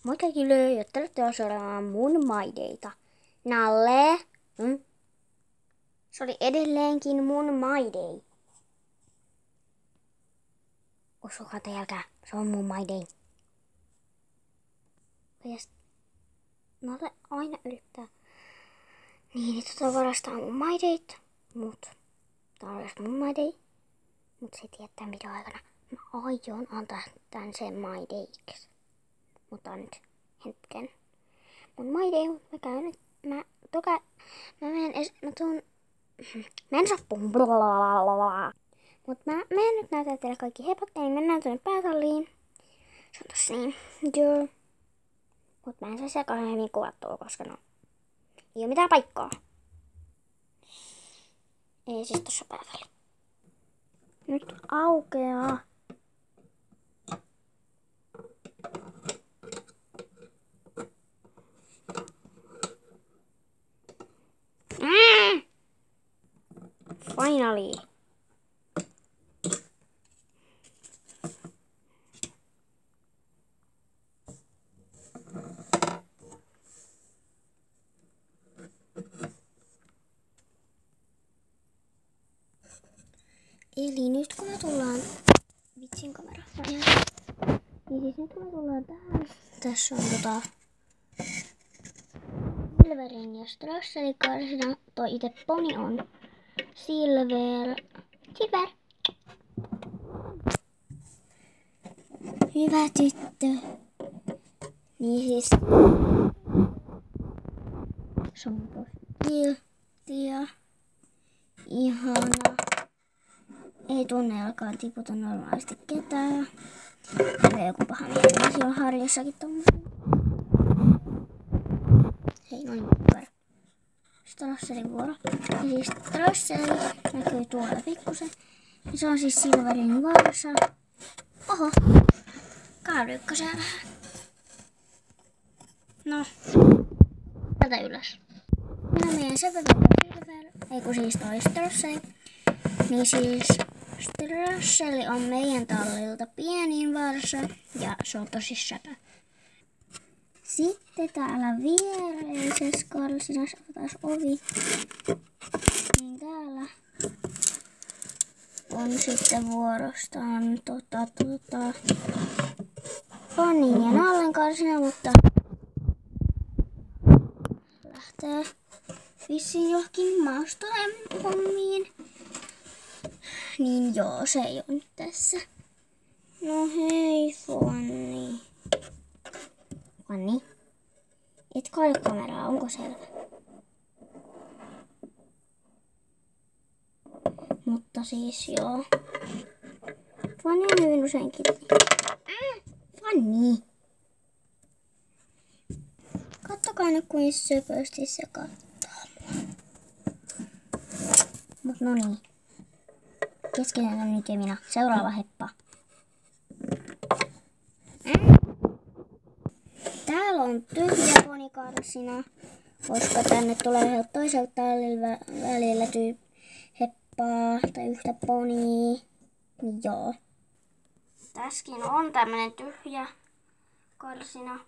Moi kaikille, ja tervetuloa seuraamaan mun maideita. Nalle. Se oli edelleenkin mun maidei. Uskokaa te jälkää, se on mun maidei. Ja Nalle aina yrittää niin, varastaa mun maideit. Mut tää on myös mun maidei. Mut se tietää mitä aikana mä aion antaa tän sen maideiksi. Mutta nyt hetken. Mun maidei, mä käyn nyt. Mä en saa puhua. Mut mä menen nyt näytän teille kaikki hepot, niin mennään tuonne päätalliin. Se on tossa niin. Joo. Mut mä en saa siellä kauhean hyvin kuvattua, koska no ei oo mitään paikkaa. Ei siis tossa päätalli. Nyt aukeaa. Finally. Eli nyt kun me tullaan vitsin kamera. Niin siis nyt kun me tullaan tähän. Tässä on Silverin ja Strasselin karsina. Toi ite poni on Silver. Hyvä tyttö. Niin siis se on tosi kiltti ja ihana. Ei tunne alkaa tiputa normaalisti ketään. Ja joku paha mieli siellä harjassakin tommoinen. Hei noin kukkara. Strasselin vuoro. Ja siis Strasseli näkyy tuolla pikkusen. Ja se on siis Silverin varsa. Oho. Kaarykka siellä vähän. No. Tätä ylös. Minä menen Silver. Ei kun siis toi Strasseli. Niin siis Strasseli on meidän tallilta pienin varsa ja se on tosi säpä. Sitten täällä viereisessä karsinassa taas ovi. Niin täällä on sitten vuorostaan Ponin ja Nallen karsina, mutta lähtee vissiin johonkin maastojen hommiin. Niin joo, se ei oo nyt tässä. No hei Fanni. Fanni? Et kaadu kameraa, onko selvä? Mutta siis joo. Fanni on hyvin usein kiinni. Fanni! Kattokaa nyt kuin söpösti se kattoo mua. Mut no niin. Keskitytään nyt ja minä. Seuraava heppa. Täällä on tyhjä ponikarsina, koska tänne tulee toiselta tallilla välillä heppaa tai yhtä ponia. Niin joo. Tässäkin on tämmönen tyhjä karsina.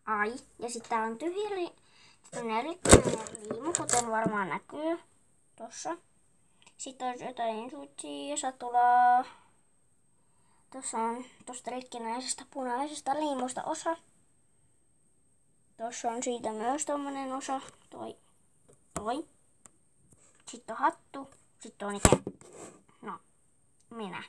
Ai. Ja sitten täällä on tyhjä liimu, kuten varmaan näkyy tossa. Sitten on jotain suitsia ja satulaa. Tuossa on tosta rikkinäisestä punaisesta liimusta osa. Tuossa on siitä myös tommonen osa. Toi. Sitten on hattu. Sitten on no, minä.